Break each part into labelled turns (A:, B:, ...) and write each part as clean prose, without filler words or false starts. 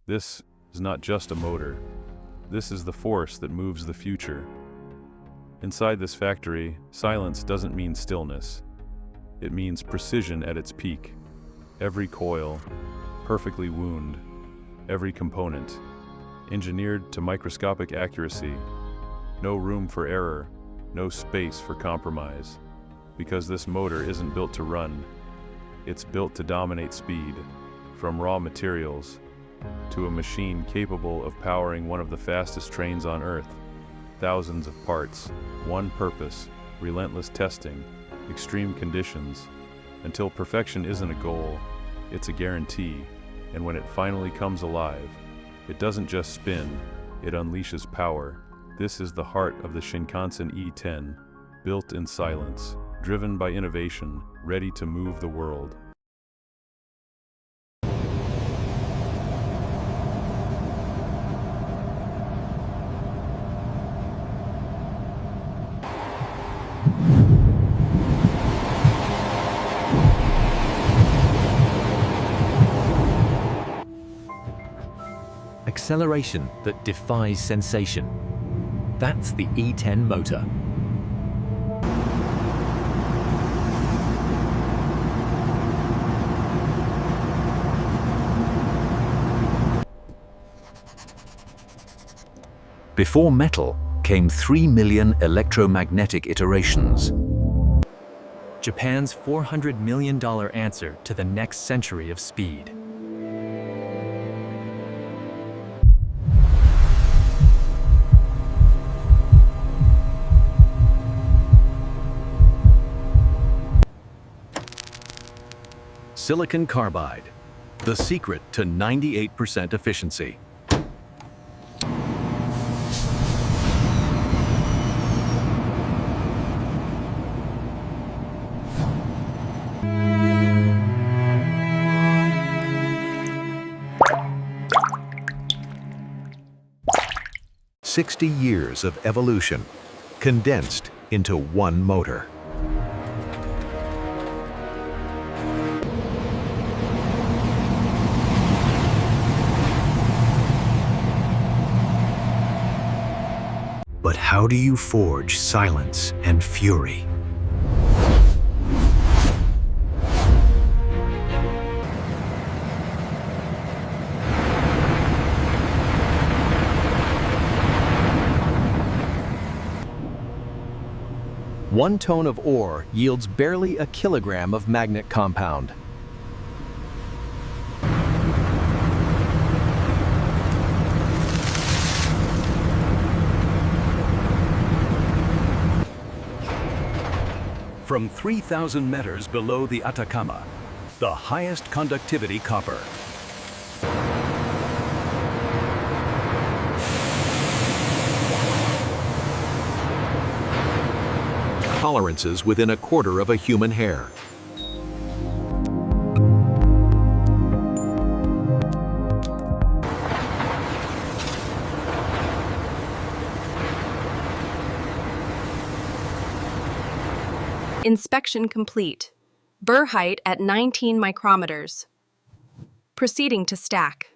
A: This is not just a motor. This is the force that moves the future. Inside this factory, silence doesn't mean stillness. It means precision at its peak. Every coil, perfectly wound. Every component, engineered to microscopic accuracy. No room for error, no space for compromise. Because this motor isn't built to run. It's built to dominate speed, from raw materials to a machine capable of powering one of the fastest trains on Earth. Thousands of parts, one purpose, relentless testing, extreme conditions. Until perfection isn't a goal, it's a guarantee. And when it finally comes alive, it doesn't just spin, it unleashes power. This is the heart of the Shinkansen E10, built in silence, driven by innovation, ready to move the world.
B: Acceleration that defies sensation. That's the E10 motor. Before metal came 3 million electromagnetic iterations. Japan's $400 million answer to the next century of speed. Silicon carbide, the secret to 98% efficiency. "60 years of evolution, condensed into one motor." But how do you forge silence and fury? One ton of ore yields barely a kilogram of magnet compound. From 3,000 meters below the Atacama, the highest conductivity copper. Tolerances within a quarter of a human hair.
C: Inspection complete. Burr height at 19 micrometers. Proceeding to stack.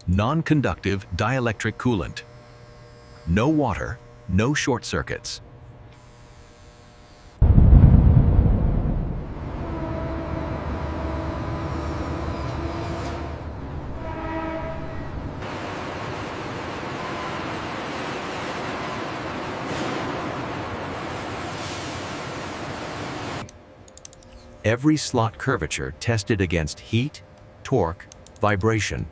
B: Non-conductive dielectric coolant. No water, no short circuits. Every slot curvature tested against heat, torque, vibration.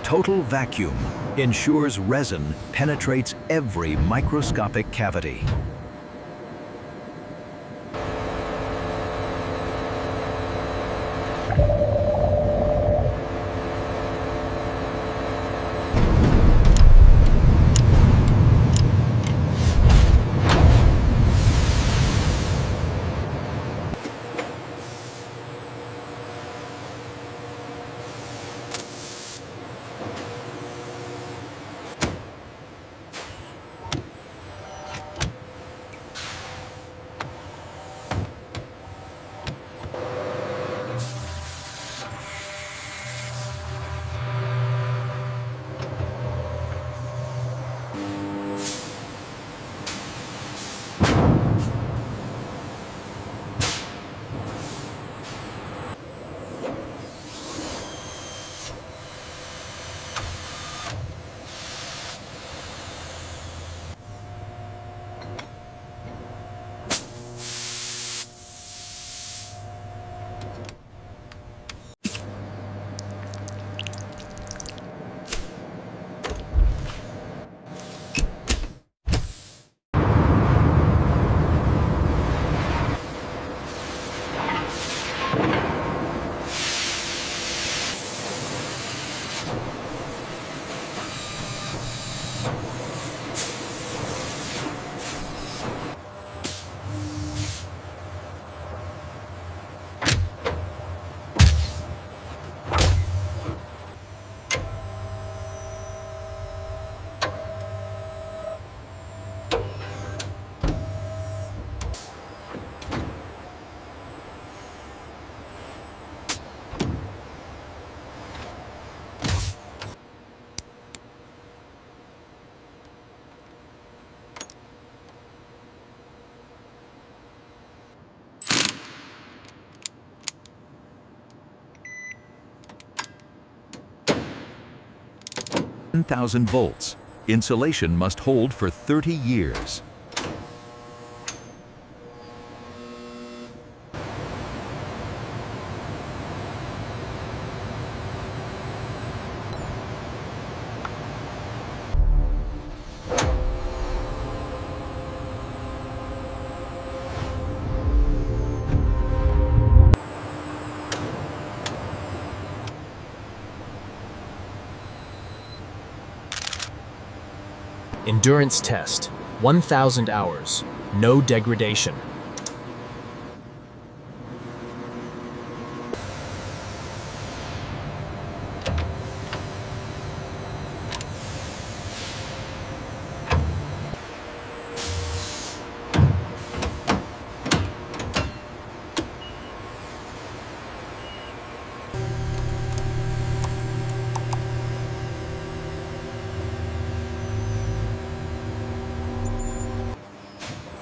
D: Total vacuum ensures resin penetrates every microscopic cavity. Thousand volts. Insulation must hold for 30 years.
E: Endurance test, 1,000 hours, no degradation.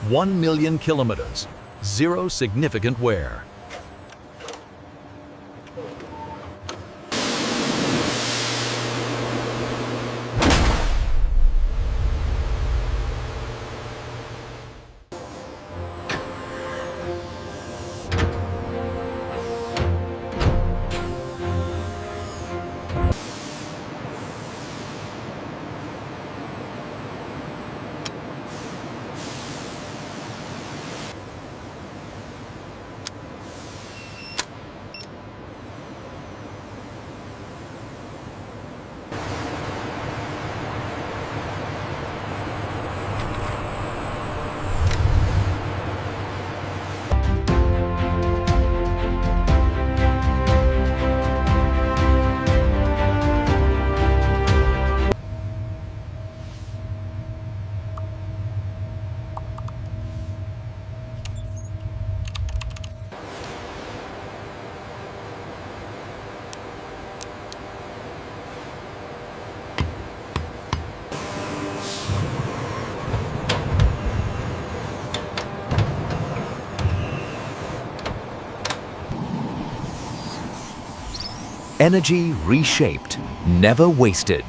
D: One million kilometers, zero significant wear. Energy reshaped, never wasted.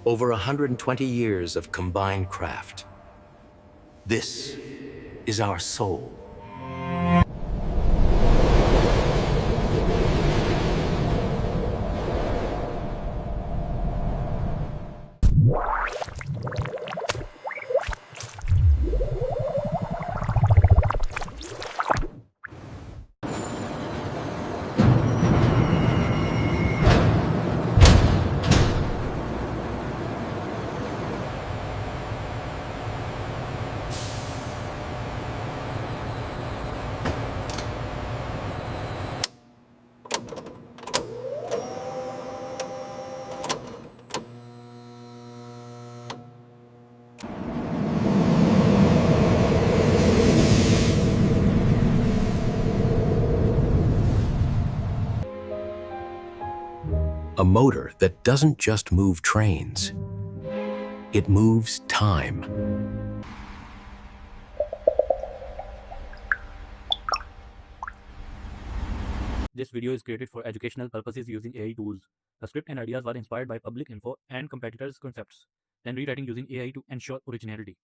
F: Over 120 years of combined craft. This is our soul. A motor that doesn't just move trains. It moves time.
G: This video is created for educational purposes using AI tools. The script and ideas were inspired by public info and competitors' concepts, then rewriting using AI to ensure originality.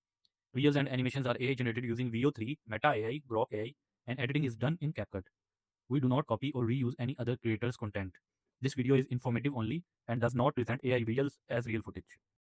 G: Videos and animations are AI generated using VO3, Meta AI, Grok AI, and editing is done in CapCut. We do not copy or reuse any other creator's content. This video is informative only and does not present AI visuals as real footage.